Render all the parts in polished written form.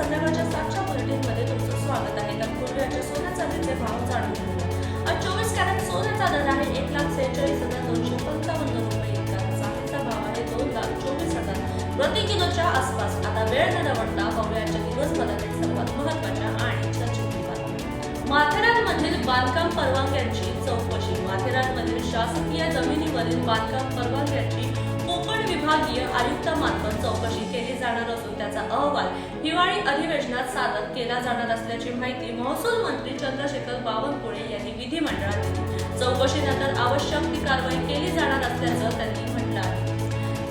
संध्याकाळच्या 7च्या बुलेटिनमध्ये तुमचं स्वागत आहे। तत्पूर्वी आजच्या सोन्या चांदीचे भाव जाणून घेऊया। आज 24 कॅरेट सोन्याचा दर आहे 1,46,255 रुपये इतका। चांदीचा भाव आहे 2,24,000 प्रति किलोच्या आसपास। आता वेळ न दवडता पाहूया आजच्या दिवसभरातील सर्वात महत्त्वाच्या आणि चर्चेतील बातम्या। माथेरानमधील बांधकाम परवानग्यांची चौकशी। माथेरानमधील शासकीय जमिनीवरील बांधकाम परवानग्यांची कोकण विभागीय आयुक्तामार्फत चौकशी केली जाणार असून त्याचा अहवाल हिवाळी अधिवेशनात सादर केला जाणार असल्याची माहिती महसूल मंत्री चंद्रशेखर बावनकुळे यांनी विधिमंडळात दिली। चौकशीनंतर आवश्यक ती कारवाई केली जाणार असल्याचं त्यांनी म्हटलं आहे।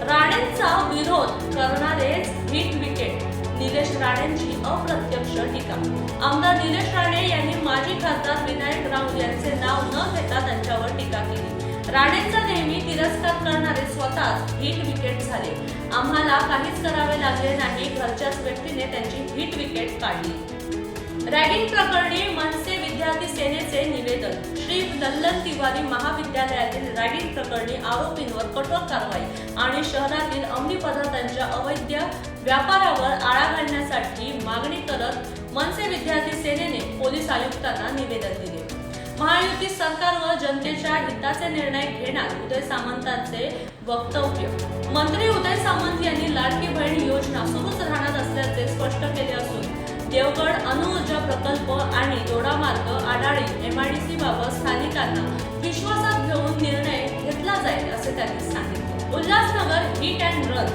राणेंचा विरोध करणारेच हिट विकेट। निलेश राणेंची अप्रत्यक्ष टीका। आमदार निलेश राणे यांनी माजी खासदार विनायक राऊत यांचे नाव न घेता त्यांच्यावर टीका केली। राणेंचा नेहमी तिरस्कार करणारे स्वतःच हिट विकेट झाले। आम्हाला काहीच करावे लागले नाही, घरच्याच व्यक्तीने त्यांची हिट विकेट काढली। रॅगिंग प्रकरणी मनसे विद्यार्थी सेनेचे निवेदन। श्री लल्लन तिवारी महाविद्यालयातील रॅगिंग प्रकरणी आरोपींवर कठोर कारवाई आणि शहरातील अंमली पदार्थांच्या अवैध व्यापारावर आळा घालण्यासाठी मागणी करत मनसे विद्यार्थी सेनेने पोलीस आयुक्तांना निवेदन दिले। महायुती सरकार व जनतेच्या हिताचे निर्णय घेणार, उदय सामंतांचे वक्तव्य। मंत्री उदय सामंत यांनी लाडकी बहीण योजना सुरूच राहणार असल्याचे स्पष्ट केले असून देवगड अणुऊर्जा प्रकल्प आणि दोडामार्ग आडाळी एमआयडीसी बाबत स्थानिकांना विश्वासात घेऊन निर्णय घेतला जाईल असे त्यांनी सांगितले। Ulhasnagar hit and run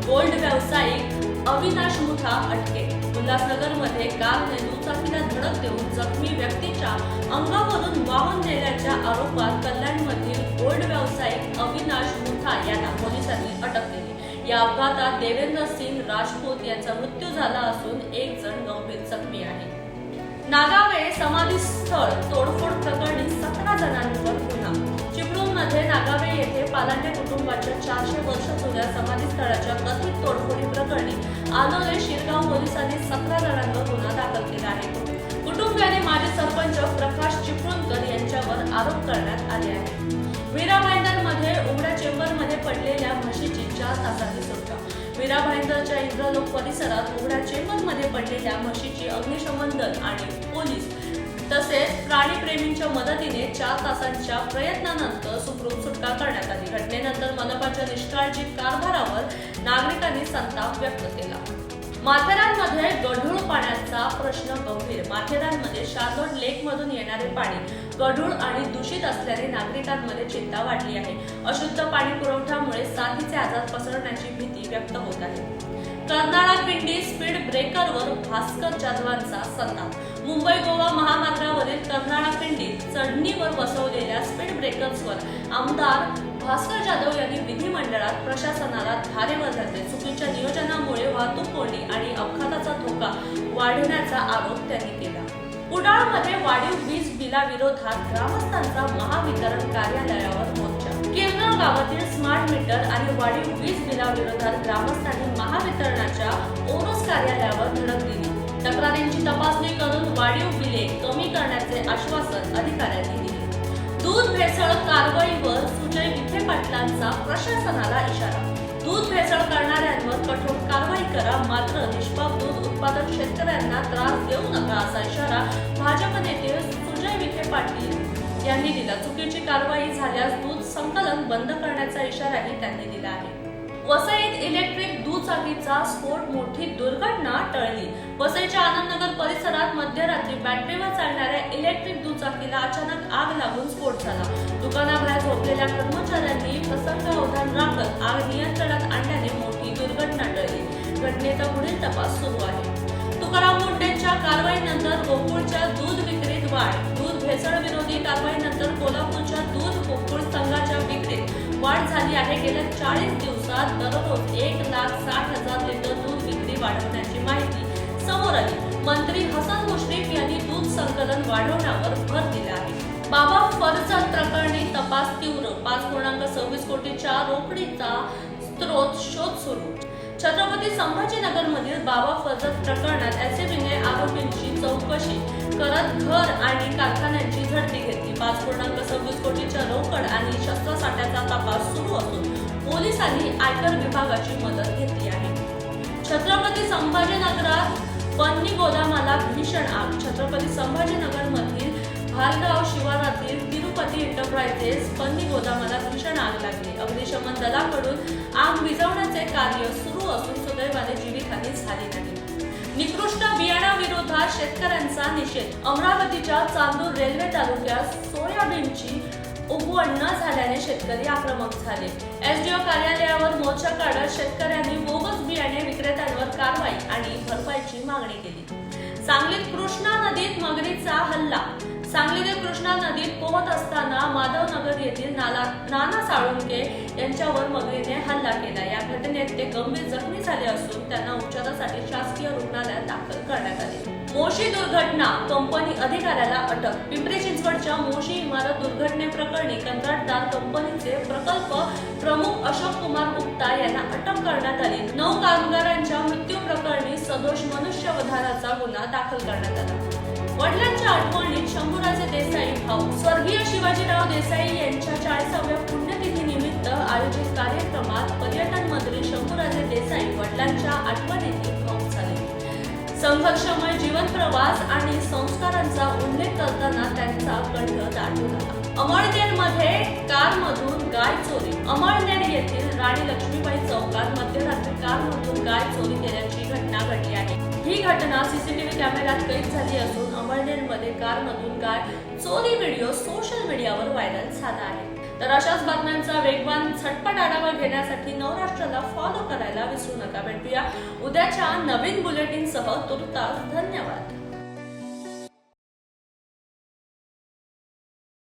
gold व्यावसायिक अविनाश मुठा अटकेत। उल्हासनगरमध्ये कारने दुचाकीला धडक देऊन जखमी व्यक्तीच्या अंगावरून वाहून नेल्याच्या आरोपात कल्याणमधील गोल्ड व्यावसायिक अविनाश मुठा यांना पोलिसांनी अटक केली। या अपघातात देवेंद्र सिंग राजपूत यांचा मृत्यू झाला असून एक जण गंभीर जखमी आहे। नागावे समाधीस्थळ तोडफोड प्रकरणी 17 जणांवर गुन्हा। चिपळूणमध्ये नागावे येथे पालांडे कुटुंबाच्या 400 वर्ष जुन्या समाधीस्थळाच्या कथित तोडफोडी प्रकरणी आलोले शिरगाव पोलिसांनी 17 जणांवर गुन्हा दाखल केला आहे। कुटुंबियांनी माजी सरपंच प्रकाश चिपळूणकर यांच्यावर आरोप करण्यात आले आहेत। मीरा भाईंदरमध्ये उघड्या चेंबरमध्ये पडलेल्या म्हशीची 4 तासांनी सुटका। मीरा भाईंदरच्या इंद्रलोक परिसरात उघड्या चेंबरमध्ये पडलेल्या म्हशीची अग्निशमन दल आणि पोलीस तसेच प्राणीप्रेमींच्या मदतीने 4 तासांच्या प्रयत्नानंतर सुखरूप सुटका करण्यात आली। घटनेनंतर मनपाच्या निष्काळजी कारभारावर नागरिकांनी संताप व्यक्त केला। माथेरानमध्ये गढूळ पाण्याचा प्रश्न गंभीर। माथेरानमध्ये शार्लोट लेकमधून येणारे पाणी गढूळ आणि दूषित असल्याने नागरिकांमध्ये चिंता वाढली आहे। अशुद्ध पाणी पुरवठ्यामुळे साथीचे आजार पसरण्याची भीती व्यक्त होत आहे। कर्नाळा खिंडी स्पीड ब्रेकरवर भास्कर जाधवांचा संताप। मुंबई गोवा महामार्गावरील कर्नाळा खिंडीत चढणीवर बसवलेल्या स्पीड ब्रेकर्सवर आमदार भास्कर जाधव यांनी विधिमंडळात प्रशासनाला धारेवर धरले। चुकीच्या नियोजनामुळे वाहतूक कोंडी आणि अपघाताचा धोका वाढण्याचा आरोप त्यांनी केला। कुडाळमध्ये वाढीव वीज बिलाविरोधात ग्रामस्थांचा महावितरण कार्यालयावर मोर्चा। किरनळ गावातील स्मार्ट मीटर आणि वाढीव वीज बिलाविरोधात ग्रामस्थांनी महावितरणाच्या ओरोस कार्यालयावर धडक दिली। तक्रारींची तपासणी करून वाढीव बिले कमी करण्याचे आश्वासन अधिकाऱ्यांनी दिले। दूध भेसळ कारवाईवर सुजय विखे पाटलांचा प्रशासनाला इशारा। दूध भेसळ करणाऱ्यांवर कठोर कारवाई करा, मात्र निष्पाप दूध उत्पादक शेतकऱ्यांना त्रास देऊ नका असा इशारा भाजप नेते सुजय विखे पाटील यांनी दिला। चुकीची कारवाई झाल्यास दूध संकलन बंद करण्याचा इशाराही त्यांनी दिला आहे। वसईत इलेक्ट्रिक दुचाकीचा स्फोट, मोठी दुर्घटना टळली। वसईच्या आनंदनगर परिसरात मध्यरात्री बॅटरीवर चालणाऱ्या इलेक्ट्रिक दुचाकीला अचानक आग लागून स्फोट झाला। दुकानाबाहेर झोपलेल्या कर्मचाऱ्यांनी प्रसंगावधान राखत आग नियंत्रणात आणल्याने मोठी दुर्घटना टळली। घटनेचा पुढील तपास सुरू आहे। तुकाराम मुंडेंच्या कारवाईनंतर गोकुळच्या दूध विक्रीत वाढ। दूध भेसळ विरोधी कारवाईनंतर कोल्हापूरच्या दूध गोकुळ संघाच्या विक्रीत वाढ झाली आहे। गेल्या 40 दिवसात दररोज 1,60,000 लिटर दूध विक्री वाढवण्याची माहिती समोर आली। मंत्री हसन मुश्रीफ यांनी दूध संकलन वाढवण्यावर भर दिला आहे। बाबा फरजत प्रकरणी तपास तीव्र। 5.26 कोटीच्या रोकडीचा स्रोत शोध सुरू। छत्रपती संभाजीनगरमधील बाबा फरजत प्रकरणात एसीबीने आरोपींची चौकशी करत घर आणि कारखान्यांची झडती घेतली। 5.26 कोटीच्या रोकड आणि शस्त्रसाठ्याचा तपास सुरू असून पोलिसांनी आयकर विभागाची मदत घेतली आहे। छत्रपती संभाजीनगरात पन्नी गोदामाला भीषण आग. छत्रपती संभाजीनगर मधील भालगाव शिवारातील तिरुपती एंटरप्राइजेस पन्नी गोदामाला भीषण आग लागली. अग्निशमन दलाकडून आग विझवण्याचे कार्य सुरू असून सुदैवाने जीवितहानी झाली नाही. निकृष्ट बियाणाविरोधात शेतकऱ्यांचा निषेध. अमरावतीच्या चांदूर रेल्वे तालुक्यात सोयाबीनची उगवण न झाल्याने शेतकरी आक्रमक झाले. एसडीओ कार्यालयावर मोर्चा काढत शेतकऱ्यांनी बोगस बियाणे विक्रेत्यांवर कारवाई आणि भरपाईची मागणी केली. सांगलीत कृष्णा नदीत मगरीचा हल्ला. सांगलीतील कृष्णा नदीत पोहत असताना माधवनगर येथील नाना साळुंके यांच्यावर मगरीने हल्ला केला. या घटनेत ते गंभीर जखमी झाले असून त्यांना उपचारासाठी शासकीय रुग्णालयात दाखल करण्यात आले. मोशी दुर्घटना, कंपनी अधिकाऱ्याला अटक. पिंपरी चिंचवडच्या मोशी इमारत दुर्घटनेप्रकरणी कंत्राटदार कंपनीचे प्रकल्प प्रमुख अशोक कुमार गुप्ता यांना अटक करण्यात आली. 9 कामगारांच्या मृत्यू प्रकरणी सदोष मनुष्यवधानाचा गुन्हा दाखल करण्यात आला. वडिलांच्या आठवणीत शंभूराजे देसाई भाऊ. स्वर्गीय शिवाजीराव देसाई यांच्या 40व्या पुण्यतिथीनिमित्त आयोजित कार्यक्रमात पर्यटन मंत्री शंभूराजे देसाई वडिलांच्या आठवणीतील भाऊक झाले. संघर्षमय जीवन प्रवास आणि संस्कारांचा उल्लेख करताना त्यांचा कंठ दाटून आला. अमळनेरमध्ये कारमधून गाय चोरी. अमळनेर येथील राणी लक्ष्मीबाई चौकात मध्यरात्री कारमधून गाय चोरी केल्याची घटना घडली आहे. ही घटना सीसीटीव्ही कॅमेऱ्यात कैद झाली असून अमळनेरमध्ये कारमधून गाय चोरी व्हिडिओ सोशल मीडियावर व्हायरल झाला आहे. तर अशाच बातम्यांचा वेगवान झटपट आढावा घेण्यासाठी नवराष्ट्राला फॉलो करायला विसरू नका. भेटूया उद्याच्या नवीन बुलेटिनसह. तुर्तास धन्यवाद.